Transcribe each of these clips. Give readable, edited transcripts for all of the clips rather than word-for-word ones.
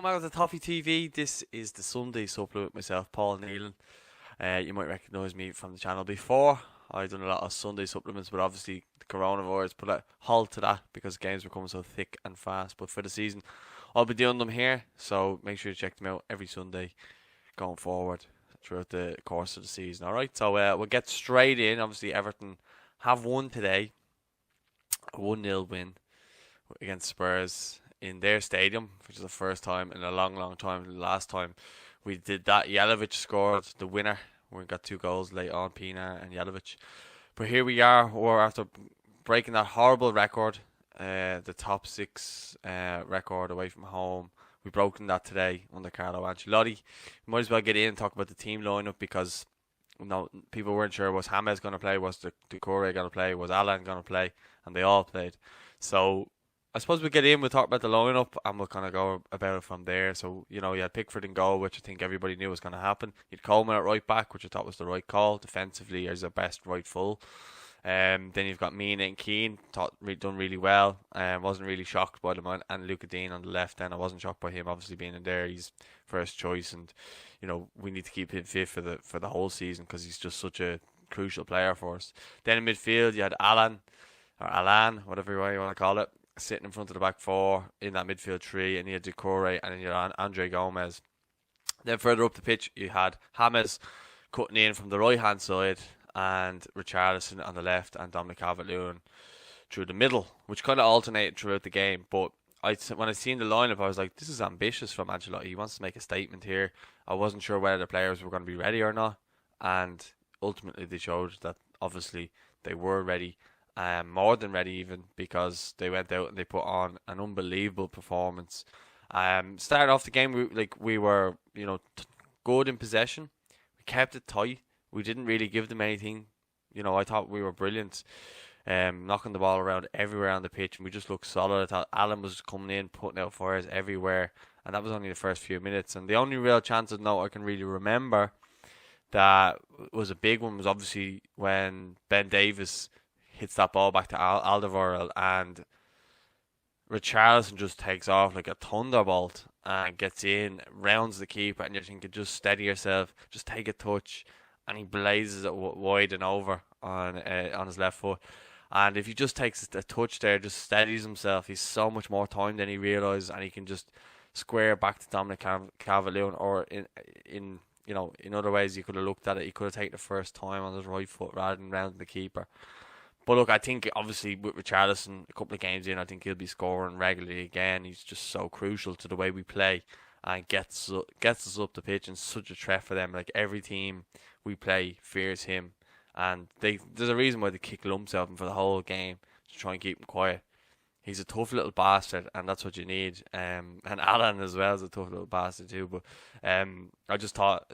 Welcome back to Toffee TV. This is the Sunday supplement with myself, Paul Nealon. You might recognise me from the channel before. I've done a lot of Sunday supplements, but obviously the coronavirus put a halt to that because games were coming so thick and fast. But for the season, I'll be doing them here, so make sure you check them out every Sunday going forward throughout the course of the season. Alright, so we'll get straight in. Obviously, Everton have won today, a 1-0 win against Spurs in their stadium, which is the first time in a long time. The last time we did that, Jelavic scored the winner. We got 2 goals late on, Pina and Jelavic. But here we are, we're after breaking that horrible record, the top 6 record away from home. We've broken that today under Carlo Ancelotti. We might as well get in and talk about the team lineup because people weren't sure, was James going to play, was Doucouré going to play, was Alan going to play, and they all played. So I suppose we'll get in, we'll talk about the lineup, and we'll kind of go about it from there. So, you had Pickford in goal, which I think everybody knew was going to happen. You had Coleman at right back, which I thought was the right call. Defensively, he's the best right full. Then you've got Mina and Keane, done really well. Wasn't really shocked by them, and Luca Dean on the left. Then I wasn't shocked by him, obviously being in there. He's first choice, and we need to keep him fit for the whole season because he's just such a crucial player for us. Then in midfield, you had Alan, whatever you want to call it, sitting in front of the back 4 in that midfield 3, and you had Doucouré and then you had Andre Gomez. Then further up the pitch, you had James cutting in from the right hand side, and Richarlison on the left, and Dominic Calvert-Lewin through the middle, which kind of alternated throughout the game. But when I seen the lineup, I was like, this is ambitious from Ancelotti. He wants to make a statement here. I wasn't sure whether the players were going to be ready or not, and ultimately they showed that obviously they were ready. More than ready even, because they went out and they put on an unbelievable performance. Starting off the game, we were good in possession. We kept it tight. We didn't really give them anything. I thought we were brilliant, knocking the ball around everywhere on the pitch, and we just looked solid. I thought Alan was coming in, putting out fires everywhere, and that was only the first few minutes. And the only real chance of note I can really remember that was a big one was obviously when Ben Davies hits that ball back to Alderweireld, and Richarlison just takes off like a thunderbolt and gets in, rounds the keeper, and you're thinking, just steady yourself, just take a touch, and he blazes it wide and over on his left foot. And if he just takes a touch there, just steadies himself, he's so much more time than he realises, and he can just square back to Dominic Calvert-Lewin, or in other ways you could have looked at it, he could have taken the first time on his right foot rather than rounding the keeper. But look, I think obviously with Richarlison, a couple of games in, I think he'll be scoring regularly again. He's just so crucial to the way we play and gets us up the pitch, and such a threat for them. Like, every team we play fears him, and there's a reason why they kick lumps out of him for the whole game to try and keep him quiet. He's a tough little bastard, and that's what you need. And Alan as well is a tough little bastard too. But I just thought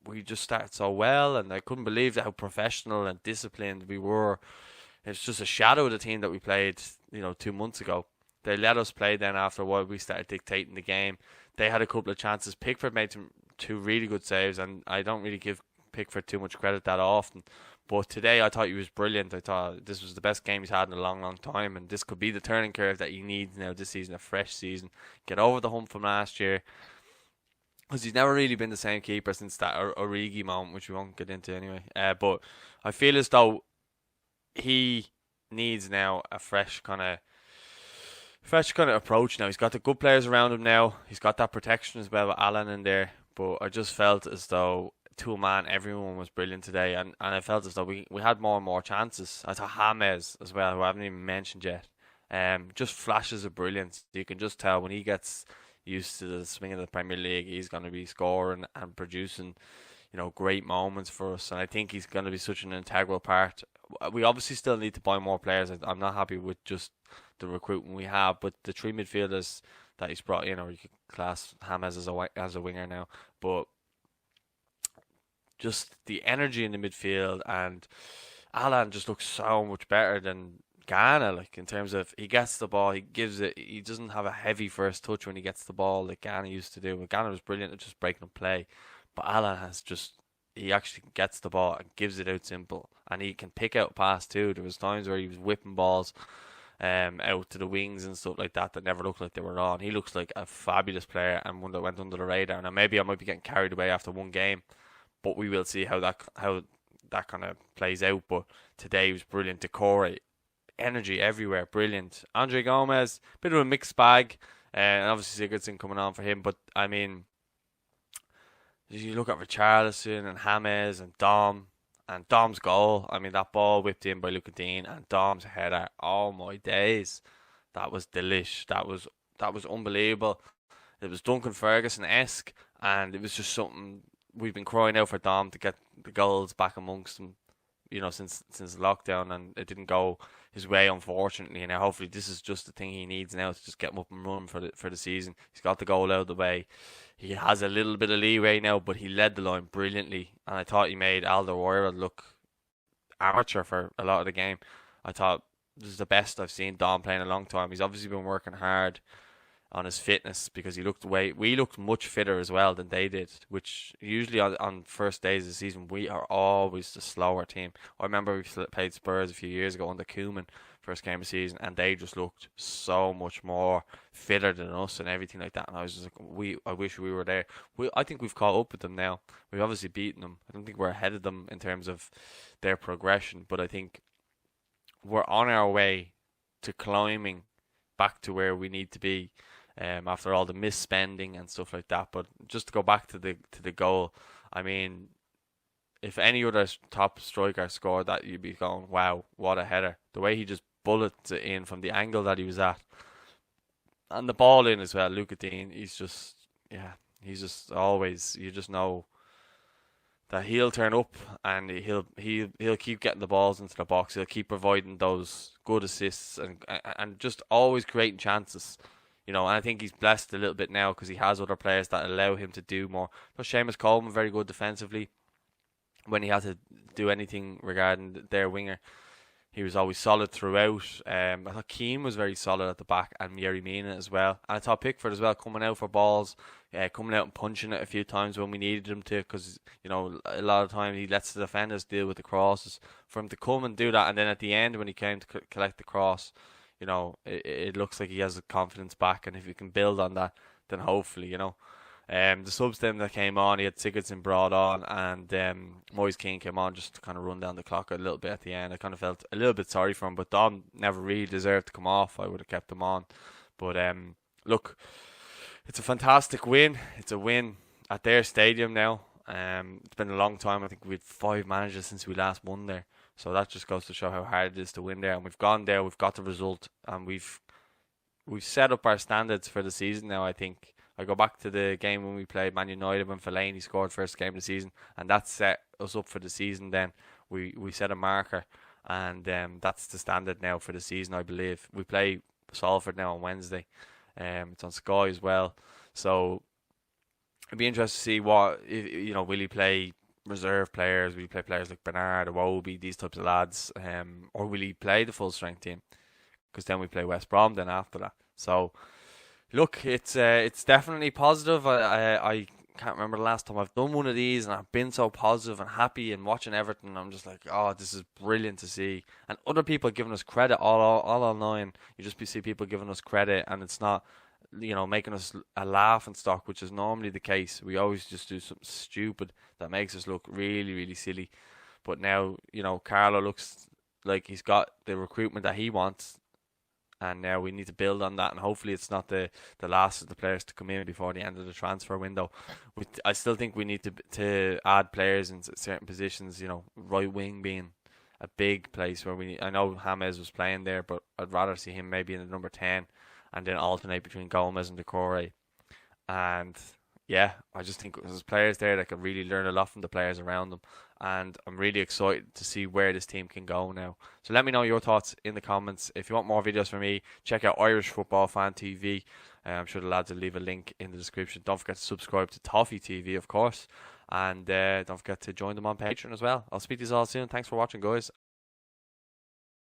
we just started so well, and I couldn't believe how professional and disciplined we were. It's just a shadow of the team that we played, 2 months ago. They let us play then after a while. We started dictating the game. They had a couple of chances. Pickford made 2 really good saves, and I don't really give Pickford too much credit that often. But today I thought he was brilliant. I thought this was the best game he's had in a long time, and this could be the turning curve that he needs now this season, a fresh season. Get over the hump from last year, because he's never really been the same keeper since that Origi moment, which we won't get into anyway. But I feel as though he needs now a fresh kind of approach now. He's got the good players around him now. He's got that protection as well with Alan in there. But I just felt as though 2-man, everyone was brilliant today, and I felt as though we had more and more chances. I thought James as well, who I haven't even mentioned yet, just flashes of brilliance. You can just tell when he gets used to the swing of the Premier League, he's going to be scoring and producing, great moments for us. And I think he's going to be such an integral part. We obviously still need to buy more players. I'm not happy with just the recruitment we have, but the 3 midfielders that he's brought in, or you could class James as a winger now, but just the energy in the midfield, and Alan just looks so much better than Ghana, like, in terms of he gets the ball, he gives it, he doesn't have a heavy first touch when he gets the ball like Ghana used to do. But Ghana was brilliant at just breaking up play, but Alan he actually gets the ball and gives it out simple, and he can pick out pass too. There was times where he was whipping balls out to the wings and stuff like that never looked like they were on. He looks like a fabulous player and one that went under the radar. Now maybe I might be getting carried away after one game, but we will see how that kind of plays out. But today he was brilliant. Decore, energy everywhere, brilliant. Andre Gomez, bit of a mixed bag, and obviously Sigurdsson coming on for him. But I mean, you look at Richarlison and James and Dom. And Dom's goal, I mean, that ball whipped in by Luca Dean and Dom's header. Oh my days, that was delish. That was unbelievable. It was Duncan Ferguson-esque, and it was just something we've been crying out for Dom to get the goals back amongst them, since lockdown, and it didn't go his way, unfortunately. Now hopefully this is just the thing he needs now to just get him up and running for the season. He's got the goal out of the way. He has a little bit of leeway now, but he led the line brilliantly, and I thought he made Alderweireld look amateur for a lot of the game. I thought this is the best I've seen Dom play in a long time. He's obviously been working hard on his fitness because we looked much fitter as well than they did, which usually on first days of the season we are always the slower team. I remember we played Spurs a few years ago under Koeman, first game of the season, and they just looked so much more fitter than us and everything like that, and I was just like, I wish we were there. I think we've caught up with them now. We've obviously beaten them. I don't think we're ahead of them in terms of their progression, but I think we're on our way to climbing back to where we need to be, after all the misspending and stuff like that. But just to go back to the goal, I mean, if any other top striker scored that, you'd be going, wow, what a header. The way he just bullets it in from the angle that he was at, and the ball in as well. Luca Dean, he's just always, you just know that he'll turn up and he'll keep getting the balls into the box. He'll keep providing those good assists and just always creating chances. And I think he's blessed a little bit now because he has other players that allow him to do more. But Seamus Coleman, very good defensively. When he had to do anything regarding their winger, he was always solid throughout. I thought Keane was very solid at the back, and Yerry Mina as well. And I thought Pickford as well, coming out for balls, coming out and punching it a few times when we needed him to, because a lot of time he lets the defenders deal with the crosses. For him to come and do that, and then at the end when he came to collect the cross, it looks like he has the confidence back, and if he can build on that, then hopefully, the subs then that came on, he had Sigurdsson brought on, and Moise Keane came on just to kind of run down the clock a little bit at the end. I kind of felt a little bit sorry for him, but Dom never really deserved to come off. I would have kept him on. But look, it's a fantastic win. It's a win at their stadium now. It's been a long time. I think we've 5 managers since we last won there. So that just goes to show how hard it is to win there. And we've gone there, we've got the result, and we've set up our standards for the season now, I think. I go back to the game when we played Man United when Fellaini scored first game of the season, and that set us up for the season then. We set a marker, and that's the standard now for the season, I believe. We play Salford now on Wednesday. It's on Sky as well. So it'd be interesting to see what, will he play reserve players? Will he play players like Bernard, Iwobi, these types of lads? Or will he play the full strength team? Because then we play West Brom then after that. So look, it's definitely positive. I can't remember the last time I've done one of these and I've been so positive and happy and watching Everton. I'm just like, oh, this is brilliant to see. And other people giving us credit all online. You just see people giving us credit, and it's not, making us a laughing stock, which is normally the case. We always just do something stupid that makes us look really, really silly. But now, Carlo looks like he's got the recruitment that he wants. And now we need to build on that, and hopefully it's not the last of the players to come in before the end of the transfer window. I still think we need to add players in certain positions, right wing being a big place where I know James was playing there, but I'd rather see him maybe in the number 10 and then alternate between Gomez and Decore. And yeah, I just think there's players there that can really learn a lot from the players around them, and I'm really excited to see where this team can go now. So let me know your thoughts in the comments. If you want more videos from me, check out Irish Football Fan TV. I'm sure the lads will leave a link in the description. Don't forget to subscribe to Toffee TV, of course, and don't forget to join them on Patreon as well. I'll speak to you all soon. Thanks for watching, guys.